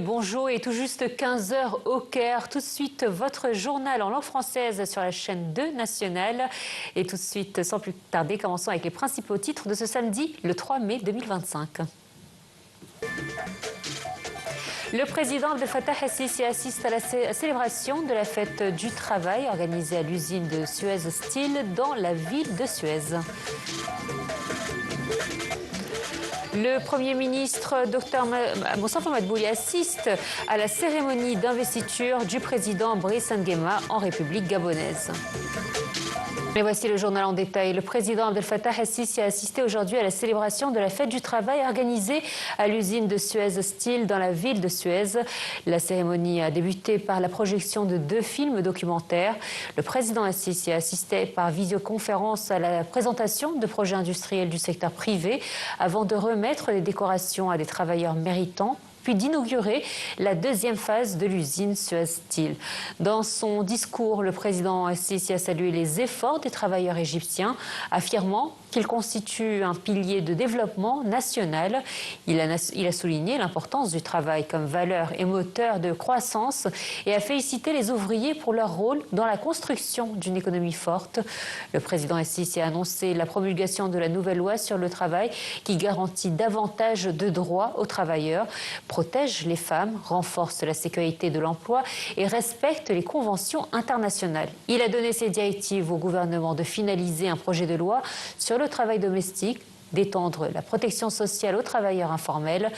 bonjour et tout juste 15 h au Caire. Tout de suite, votre journal en langue française sur la chaîne 2 nationale. Et tout de suite, sans plus tarder, commençons avec les principaux titres de ce samedi, le 3 mai 2025. Le président Abdel Fattah el-Sisi assiste à la célébration de la fête du travail organisée à l'usine de Suez Steel dans la ville de Suez. Le Premier ministre Dr Moustapha Madbouli assiste à la cérémonie d'investiture du président Brice Nguema en République gabonaise. Et voici le journal en détail. Le président Abdel Fattah el-Sisi a assisté aujourd'hui à la célébration de la fête du travail organisée à l'usine de Suez Steel dans la ville de Suez. La cérémonie a débuté par la projection de 2 films documentaires. Le président el-Sisi a assisté par visioconférence à la présentation de projets industriels du secteur privé avant de remettre les décorations à des travailleurs méritants, puis d'inaugurer la 2e phase de l'usine Suez Steel. Dans son discours, le président el-Sisi a salué les efforts des travailleurs égyptiens, affirmant qu'il constitue un pilier de développement national. Il a souligné l'importance du travail comme valeur et moteur de croissance et a félicité les ouvriers pour leur rôle dans la construction d'une économie forte. Le président el-Sisi a annoncé la promulgation de la nouvelle loi sur le travail qui garantit davantage de droits aux travailleurs, protège les femmes, renforce la sécurité de l'emploi et respecte les conventions internationales. Il a donné ses directives au gouvernement de finaliser un projet de loi sur le travail domestique, d'étendre la protection sociale aux travailleurs informels.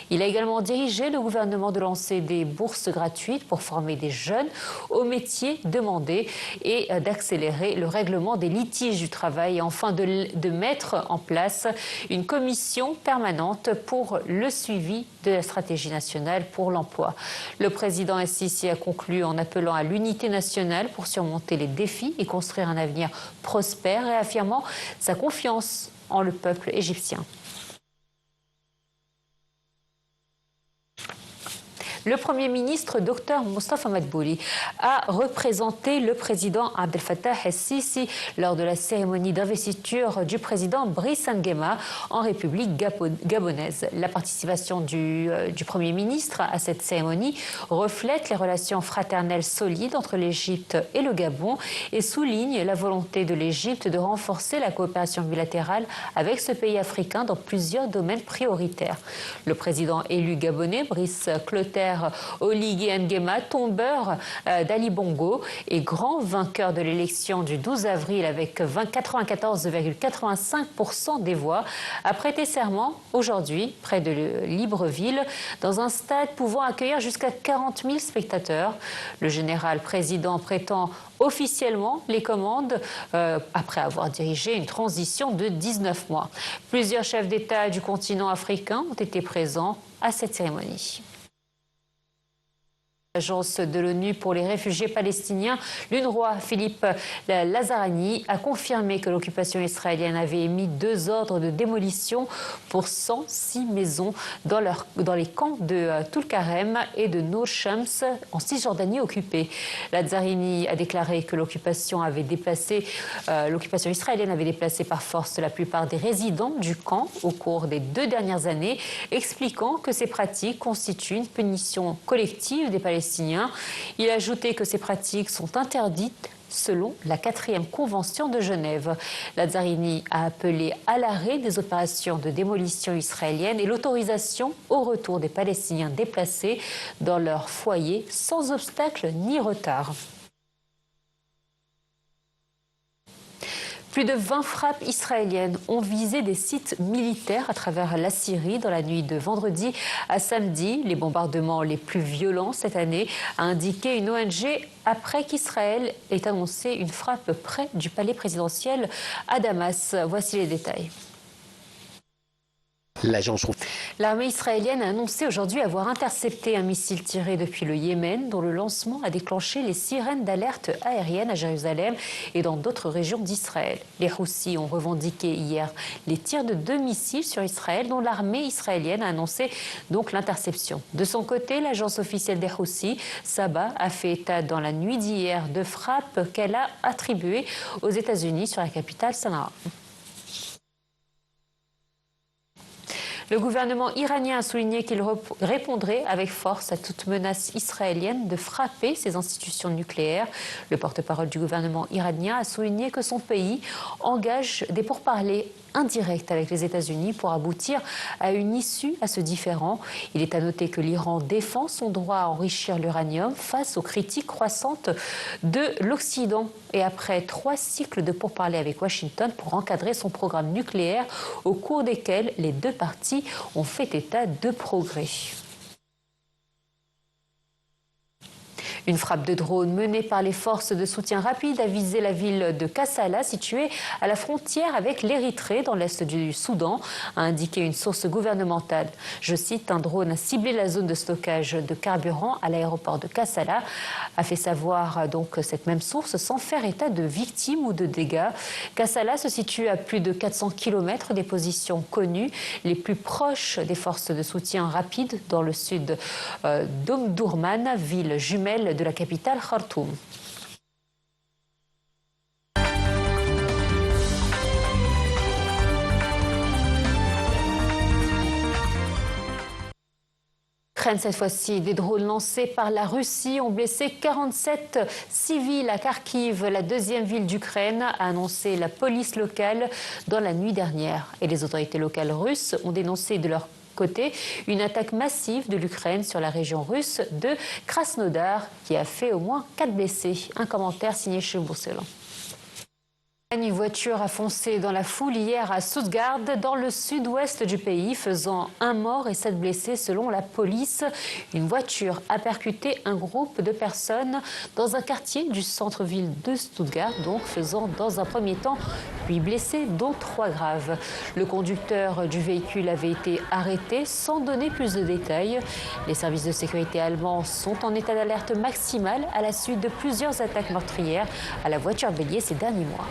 Il a également dirigé le gouvernement de lancer des bourses gratuites pour former des jeunes aux métiers demandés et d'accélérer le règlement des litiges du travail et enfin de mettre en place une commission permanente pour le suivi de la stratégie nationale pour l'emploi. Le président el-Sisi a conclu en appelant à l'unité nationale pour surmonter les défis et construire un avenir prospère et affirmant sa confiance en le peuple égyptien. Le Premier ministre Dr Moustapha Madbouli a représenté le président Abdel Fattah el-Sisi lors de la cérémonie d'investiture du président Brice Nguema en République gabonaise. La participation du Premier ministre à cette cérémonie reflète les relations fraternelles solides entre l'Égypte et le Gabon et souligne la volonté de l'Égypte de renforcer la coopération bilatérale avec ce pays africain dans plusieurs domaines prioritaires. Le président élu gabonais, Brice Clotaire Oligui Nguema, tombeur d'Ali Bongo et grand vainqueur de l'élection du 12 avril avec 94,85% des voix, a prêté serment aujourd'hui près de Libreville dans un stade pouvant accueillir jusqu'à 40 000 spectateurs. Le général président prétend officiellement les commandes après avoir dirigé une transition de 19 mois. Plusieurs chefs d'État du continent africain ont été présents à cette cérémonie. L'agence de l'ONU pour les réfugiés palestiniens, l'UNRWA, Philippe Lazarani, a confirmé que l'occupation israélienne avait émis 2 ordres de démolition pour 106 maisons dans les camps de Tulkarem et de Nour Shams en Cisjordanie occupée. Lazzarini a déclaré que l'occupation israélienne avait déplacé par force la plupart des résidents du camp au cours des 2 dernières années, expliquant que ces pratiques constituent une punition collective des Palestiniens. Il a ajouté que ces pratiques sont interdites selon la 4e Convention de Genève. Lazzarini a appelé à l'arrêt des opérations de démolition israéliennes et l'autorisation au retour des Palestiniens déplacés dans leur foyer sans obstacle ni retard. Plus de 20 frappes israéliennes ont visé des sites militaires à travers la Syrie dans la nuit de vendredi à samedi. Les bombardements les plus violents cette année, a indiqué une ONG après qu'Israël ait annoncé une frappe près du palais présidentiel à Damas. Voici les détails. L'armée israélienne a annoncé aujourd'hui avoir intercepté un missile tiré depuis le Yémen dont le lancement a déclenché les sirènes d'alerte aérienne à Jérusalem et dans d'autres régions d'Israël. Les Houthis ont revendiqué hier les tirs de 2 missiles sur Israël dont l'armée israélienne a annoncé donc l'interception. De son côté, l'agence officielle des Houthis, Saba, a fait état dans la nuit d'hier de frappes qu'elle a attribuées aux États-Unis sur la capitale Sanaa. Le gouvernement iranien a souligné qu'il répondrait avec force à toute menace israélienne de frapper ses institutions nucléaires. Le porte-parole du gouvernement iranien a souligné que son pays engage des pourparlers indirects avec les États-Unis pour aboutir à une issue à ce différend. Il est à noter que l'Iran défend son droit à enrichir l'uranium face aux critiques croissantes de l'Occident. Et après 3 cycles de pourparlers avec Washington pour encadrer son programme nucléaire, au cours desquels les deux parties ont fait état de progrès. Une frappe de drone menée par les forces de soutien rapide a visé la ville de Kassala, située à la frontière avec l'Érythrée, dans l'est du Soudan, a indiqué une source gouvernementale. Je cite, un drone a ciblé la zone de stockage de carburant à l'aéroport de Kassala, a fait savoir donc cette même source sans faire état de victimes ou de dégâts. Kassala se situe à plus de 400 km des positions connues, les plus proches des forces de soutien rapide dans le sud d'Omdurman, ville jumelle de la capitale Khartoum. Cette fois-ci, des drones lancés par la Russie ont blessé 47 civils à Kharkiv, la deuxième ville d'Ukraine, a annoncé la police locale dans la nuit dernière. Et les autorités locales russes ont dénoncé de leur côté une attaque massive de l'Ukraine sur la région russe de Krasnodar qui a fait au moins 4 blessés. Un commentaire signé chez Bourselan. Une voiture a foncé dans la foule hier à Stuttgart, dans le sud-ouest du pays, faisant 1 mort et 7 blessés selon la police. Une voiture a percuté un groupe de personnes dans un quartier du centre-ville de Stuttgart, donc faisant dans un premier temps 8 blessés, dont 3 graves. Le conducteur du véhicule avait été arrêté sans donner plus de détails. Les services de sécurité allemands sont en état d'alerte maximale à la suite de plusieurs attaques meurtrières à la voiture bélier ces derniers mois.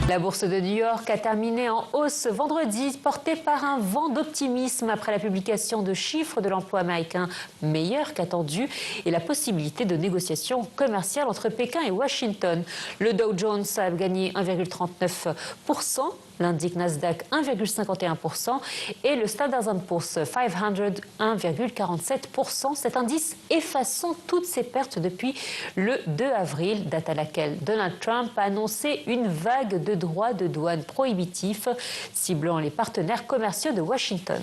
La bourse de New York a terminé en hausse vendredi, portée par un vent d'optimisme après la publication de chiffres de l'emploi américain meilleurs qu'attendus et la possibilité de négociations commerciales entre Pékin et Washington. Le Dow Jones a gagné 1,39%, l'indice Nasdaq 1,51% et le Standard & Poor's 500 1,47%. Cet indice effaçant toutes ses pertes depuis le 2 avril, date à laquelle Donald Trump a annoncé une vague de droits de douane prohibitifs ciblant les partenaires commerciaux de Washington.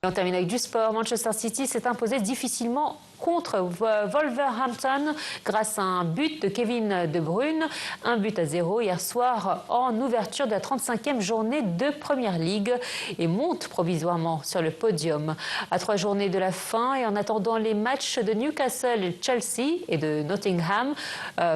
On termine avec du sport. Manchester City s'est imposé difficilement contre Wolverhampton grâce à un but de Kevin De Bruyne, 1-0 hier soir en ouverture de la 35e journée de Premier League et monte provisoirement sur le podium. À 3 journées de la fin et en attendant les matchs de Newcastle et Chelsea et de Nottingham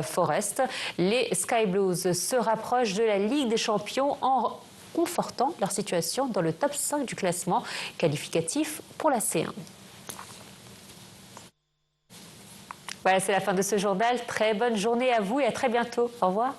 Forest, les Sky Blues se rapprochent de la Ligue des Champions en confortant leur situation dans le top 5 du classement qualificatif pour la C1. Voilà, c'est la fin de ce journal. Très bonne journée à vous et à très bientôt. Au revoir.